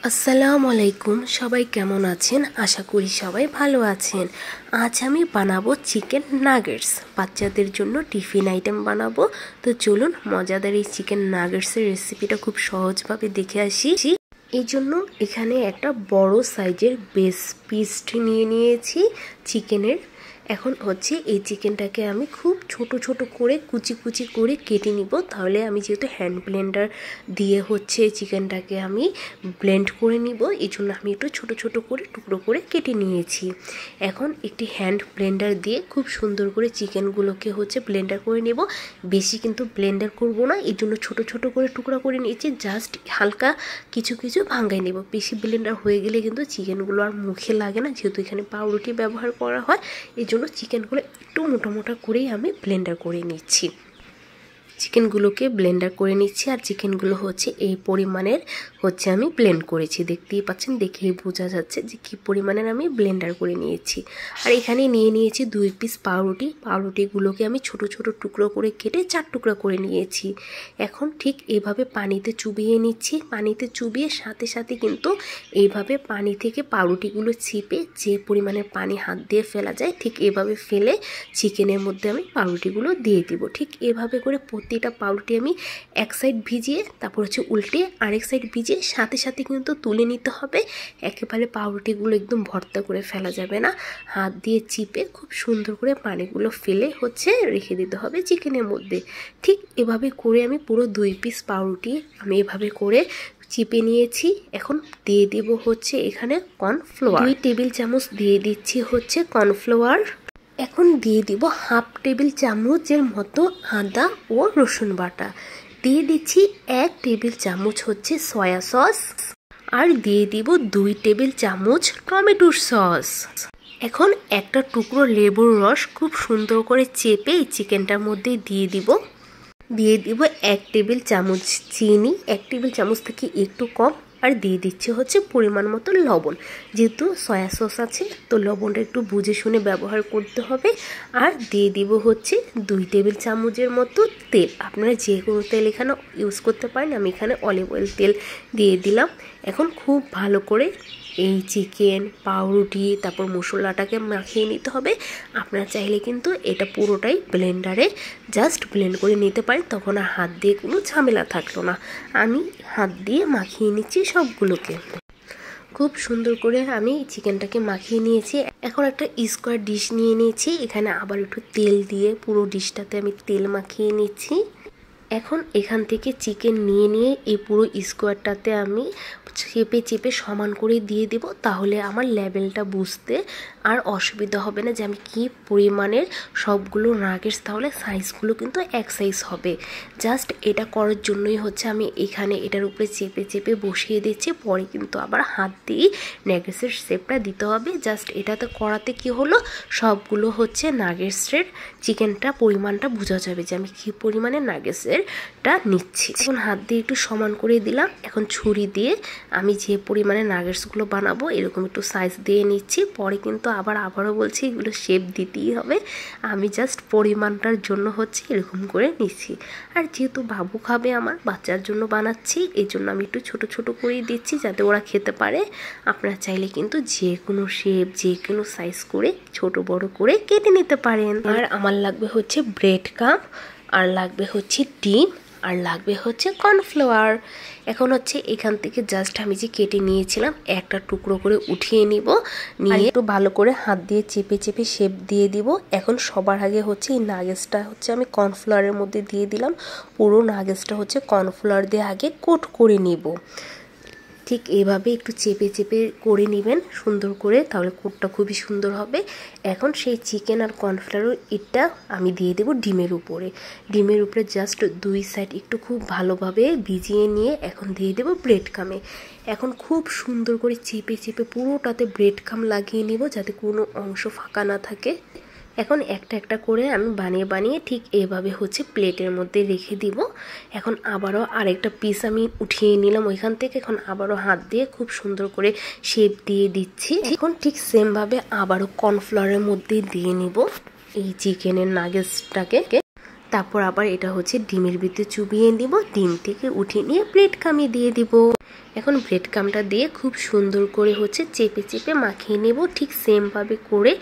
আসসালামু আলাইকুম, সবাই কেমন আছেন? আশা করি সবাই ভালো আছেন। আজ আমি বানাবো চিকেন নাগেটস। বাচ্চাদের জন্য টিফিন আইটেম বানাবো। তো চলুন মজাদার এই চিকেন নাগেটসের রেসিপিটা খুব সহজভাবে দেখে আসি। এই জন্য এখানে একটা বড় সাইজের বেস পিসটি নিয়েছি চিকেনের। এখন হচ্ছে এই চিকেনটাকে আমি খুব ছোট ছোট করে কুচি কুচি করে কেটে নিব। তাহলে আমি যেহেতু হ্যান্ড ব্লেন্ডার দিয়ে হচ্ছে চিকেনটাকে আমি ব্লেন্ড করে নিব, এই জন্য আমি একটু ছোট ছোট করে টুকরো করে কেটে নিয়েছি। এখন একটি হ্যান্ড ব্লেন্ডার দিয়ে খুব সুন্দর করে চিকেনগুলোকে হচ্ছে ব্লেন্ডার করে নেব। বেশি কিন্তু ব্লেন্ডার করব না, এই জন্য ছোট ছোট করে টুকরা করে নিয়েছি। জাস্ট হালকা কিছু কিছু ভাঙাই নেব। বেশি ব্লেন্ডার হয়ে গেলে কিন্তু চিকেনগুলো আর মুখে লাগে না, যেহেতু এখানে পাউরুটি ব্যবহার করা হয়। এই জন্য চিকেনগুলো একটু মোটা মোটা করেই আমি ব্লেন্ডার করে নিচ্ছি। চিকেনগুলোকে ব্লেন্ডার করে নিচ্ছি। আর চিকেনগুলো হচ্ছে এই পরিমাণের হচ্ছে আমি ব্লেন্ড করেছি, দেখতেই পাচ্ছেন, দেখেই বোঝা যাচ্ছে যে কী পরিমাণের আমি ব্লেন্ডার করে নিয়েছি। আর এখানে নিয়েছি 2 পিস পাউরুটি। পাউরুটিগুলোকে আমি ছোট ছোট টুকরো করে কেটে 4 টুকরো করে নিয়েছি। এখন ঠিক এইভাবে পানিতে চুবিয়ে নিচ্ছি। পানিতে চুবিয়ে সাথে সাথে কিন্তু এইভাবে পানি থেকে পাউরুটিগুলো চিপে যে পরিমাণে পানি হাত দিয়ে ফেলা যায়, ঠিক এভাবে ফেলে চিকেনের মধ্যে আমি পাউরুটিগুলো দিয়ে দিব। ঠিক এভাবে করে প্রতিটা পাউরুটি আমি এক সাইড ভিজিয়ে তারপর হচ্ছে উল্টে আরেক সাইড ভিজিয়ে সাথে সাথে কিন্তু তুলে নিতে হবে। একেবারে পাউরুটিগুলো একদম ভর্তা করে ফেলা যাবে না। হাত দিয়ে চিপে খুব সুন্দর করে পানিগুলো ফেলে হচ্ছে রেখে দিতে হবে চিকেনের মধ্যে। ঠিক এভাবে করে আমি পুরো 2 পিস পাউরুটি আমি এভাবে করে চিপে নিয়েছি। এখন দিয়ে দেব হচ্ছে এখানে কর্নফ্লাওয়ার। 2 টেবিল চামচ দিয়ে দিচ্ছি হচ্ছে কর্নফ্লাওয়ার। এখন দিয়ে দিব হাফ টেবিল চামচের মতো আদা ও রসুন বাটা। দিয়ে দিচ্ছি 1 টেবিল চামচ হচ্ছে সয়া সস। আর দিয়ে দিব 2 টেবিল চামচ টমেটোর সস। এখন একটা টুকরো লেবুর রস খুব সুন্দর করে চেপে এই চিকেনটার মধ্যে দিয়ে দিব। 1 টেবিল চামচ চিনি, 1 টেবিল চামচ থেকে একটু কম। আর দিয়ে দিচ্ছে হচ্ছে পরিমাণ মতো লবণ। যেহেতু সয়া সস আছে তো লবণটা একটু বুঝে শুনে ব্যবহার করতে হবে। আর দিয়ে দিব হচ্ছে 2 টেবিল চামচের মতো তেল। আপনারা যে কোনো তেল এখানে ইউজ করতে পারেন, আমি এখানে অলিভ অয়েল তেল দিয়ে দিলাম। এখন খুব ভালো করে এই চিকেন পাউরুটি তারপর মশলাটাকে মাখিয়ে নিতে হবে। আপনারা চাইলে কিন্তু এটা পুরোটাই ব্লেন্ডারে জাস্ট ব্লেন্ড করে নিতে পারেন, তখন আর হাত দিয়ে কোনো ঝামেলা থাকলো না। আমি হাত দিয়ে মাখিয়ে নিচ্ছি সবগুলোকে। খুব সুন্দর করে আমি চিকেনটাকে মাখিয়ে নিয়েছি। এখন একটা স্কোয়ার ডিশ নিয়ে নিয়েছি। এখানে আবার একটু তেল দিয়ে পুরো ডিশটাতে আমি তেল মাখিয়ে নিচ্ছি। এখন এখান থেকে চিকেন নিয়ে এই পুরো স্কোয়ারটাতে আমি চেপে চেপে সমান করে দিয়ে দেব। তাহলে আমার লেভেলটা বুঝতে আর অসুবিধা হবে না যে আমি কি পরিমাণের সবগুলো নাগেটস, তাহলে সাইজগুলো কিন্তু এক সাইজ হবে। জাস্ট এটা করার জন্যই হচ্ছে আমি এখানে এটার উপরে চেপে চেপে বসিয়ে দিচ্ছি। পরে কিন্তু আবার হাত দিয়ে নাগেটসের শেপটা দিতে হবে। জাস্ট এটাতে করাতে কি হলো, সবগুলো হচ্ছে নাগেটসের চিকেনটা পরিমাণটা বোঝা যাবে যে আমি কি পরিমাণে নাগেটসেরটা নিচ্ছি। এখন হাত দিয়ে একটু সমান করে দিলাম। এখন ছুরি দিয়ে আমি যে পরিমাণে নাগেটসগুলো বানাবো এরকম একটু সাইজ দিয়ে নিচ্ছি। পরে কিন্তু আবারও বলছি এগুলো শেপ দিতেই হবে। আমি জাস্ট পরিমাণটার জন্য হচ্ছে এরকম করে নিচ্ছি। আর যেহেতু বাবু খাবে, আমার বাচ্চার জন্য বানাচ্ছি, এই জন্য আমি একটু ছোট ছোট করেই দিচ্ছি যাতে ওরা খেতে পারে। আপনারা চাইলে কিন্তু যে কোনো শেপ যে কোনো সাইজ করে ছোট বড় করে কেটে নিতে পারেন। আর আমার লাগবে হচ্ছে ব্রেড ক্রাম্ব, আর লাগবে হচ্ছে ডিম, আর লাগবে হচ্ছে কর্নফ্লাওয়ার। এখন হচ্ছে এখান থেকে জাস্ট আমি যে কেটে নিয়েছিলাম একটা টুকরো করে উঠিয়ে নিব। নিয়ে একটু ভালো করে হাত দিয়ে চেপে চেপে শেপ দিয়ে দিব। এখন সবার আগে হচ্ছে এই নাগেটসটা হচ্ছে আমি কর্নফ্লাওয়ারের মধ্যে দিয়ে দিলাম। পুরো নাগেটসটা হচ্ছে কর্নফ্লাওয়ার দিয়ে আগে কোট করে নিব। ঠিক এইভাবে একটু চেপে চেপে করে নেবেন সুন্দর করে, তাহলে কোটটা খুবই সুন্দর হবে। এখন সেই চিকেন আর কর্নফ্লাওয়ার এটা আমি দিয়ে দেবো ডিমের উপরে। ডিমের উপরে জাস্ট 2 সাইড একটু খুব ভালোভাবে ভিজিয়ে নিয়ে এখন দিয়ে দেবো ব্রেড ক্রাম্বে। এখন খুব সুন্দর করে চেপে চেপে পুরোটাতে ব্রেড ক্রাম্ব লাগিয়ে নিব যাতে কোনো অংশ ফাঁকা না থাকে। এখন একটা একটা করে আমি বানিয়ে ঠিক এভাবে হচ্ছে প্লেটের মধ্যে রেখে দিব। এখন আবারও আরেকটা পিস আমি উঠিয়ে নিলাম ওইখান থেকে। এখন আবারও হাত দিয়ে খুব সুন্দর করে শেপ দিয়ে দিচ্ছি। এখন ঠিক সেমভাবে আবারও কর্নফ্লাওয়ারের মধ্যে দিয়ে নিব এই চিকেনের নাগেটসটাকে। তারপর আবার এটা হচ্ছে ডিমের ভিতরে চুবিয়ে নিব। ডিম থেকে উঠিয়ে নিয়ে প্লেট ক্রাম্বে দিয়ে দিব। এখন ব্রেড ক্রাম্বটা দিয়ে খুব সুন্দর করে চেপে চেপে মাখিয়ে নেব। ঠিক সেমভাবে করে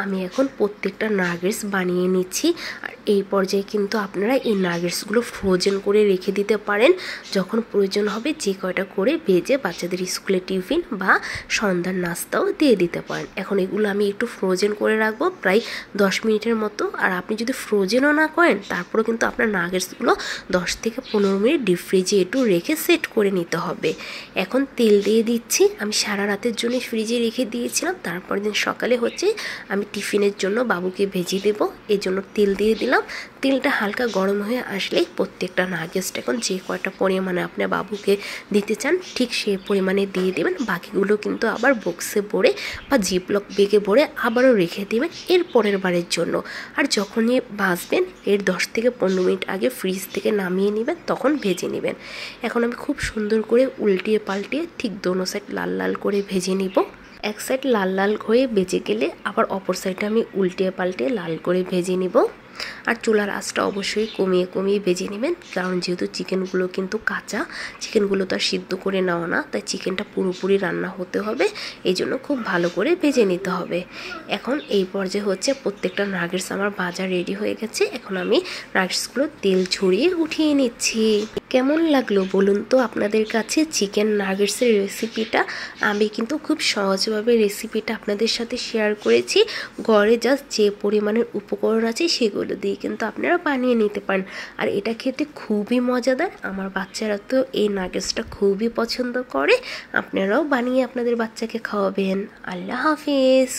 আমি এখন প্রত্যেকটা নাগেটস বানিয়ে নিচ্ছি। আর এই পর্যায়ে কিন্তু আপনারা এই নাগেটসগুলো ফ্রোজেন করে রেখে দিতে পারেন। যখন প্রয়োজন হবে যে কয়টা করে ভেজে বাচ্চাদের স্কুলে টিফিন বা সন্ধ্যার নাস্তাও দিয়ে দিতে পারেন। এখন এগুলো আমি একটু ফ্রোজেন করে রাখবো প্রায় 10 মিনিটের মতো। আর আপনি যদি ফ্রোজেনও না করেন তারপরেও কিন্তু আপনার নাগেটসগুলো 10 থেকে 15 মিনিট ডিপ ফ্রিজে একটু রেখে সেট করে নিতে হবে। এখন তেল দিয়ে দিচ্ছি। আমি সারা রাতের জন্য ফ্রিজে রেখে দিয়েছিলাম, তারপর দিন সকালে আমি টিফিনের জন্য বাবুকে ভেজে দেব, এই জন্য তেল দিয়ে দিলাম। তেলটা হালকা গরম হয়ে আসলেই প্রত্যেকটা নাগেটসটা এখন যে কয়টা পরিমাণে আপনার বাবুকে দিতে চান ঠিক সেই পরিমাণে দিয়ে দেবেন। বাকিগুলো কিন্তু আবার বক্সে ভরে বা জিপলক ব্যাগে ভরে আবারও রেখে দেবেন এর পরের বারের জন্য। আর যখনই ভাজবেন এর 10 থেকে 15 মিনিট আগে ফ্রিজ থেকে নামিয়ে নেবেন, তখন ভেজে নেবেন। এখন আমি খুব সুন্দর করে উল্টিয়ে পাল্টিয়ে ঠিক দোনো সাইড লাল লাল করে ভেজে নিব। এক সাইড লাল লাল হয়ে ভেজে গেলে আবার অপর সাইডে আমি উল্টিয়ে পাল্টিয়ে লাল করে ভেজে নিব। আর চুলার আঁচটা অবশ্যই কমিয়ে কমিয়ে ভেজে নেবেন, কারণ যেহেতু চিকেনগুলো কিন্তু কাঁচা, চিকেনগুলো তো আর সিদ্ধ করে নেওয়া না, তাই চিকেনটা পুরোপুরি রান্না হতে হবে, এই জন্য খুব ভালো করে ভেজে নিতে হবে। এখন এই পর্যায়ে প্রত্যেকটা নাগেটস আমার ভাজা রেডি হয়ে গেছে। এখন আমি নাগেটসগুলো তেল ঝরিয়ে উঠিয়ে নিচ্ছি। কেমন লাগলো বলুন তো আপনাদের কাছে চিকেন নাগেটসের রেসিপিটা? আমি কিন্তু খুব সহজভাবে রেসিপিটা আপনাদের সাথে শেয়ার করেছি। ঘরে জাস্ট যে পরিমাণের উপকরণ আছে সেগুলো দিয়ে কিন্তু আপনারা বানিয়ে নিতে পারেন। আর এটা খেতে খুবই মজাদার। আমার বাচ্চারা তো এই নাগেটসটা খুবই পছন্দ করে। আপনারাও বানিয়ে আপনাদের বাচ্চাকে খাওয়াবেন। আল্লাহ হাফেজ।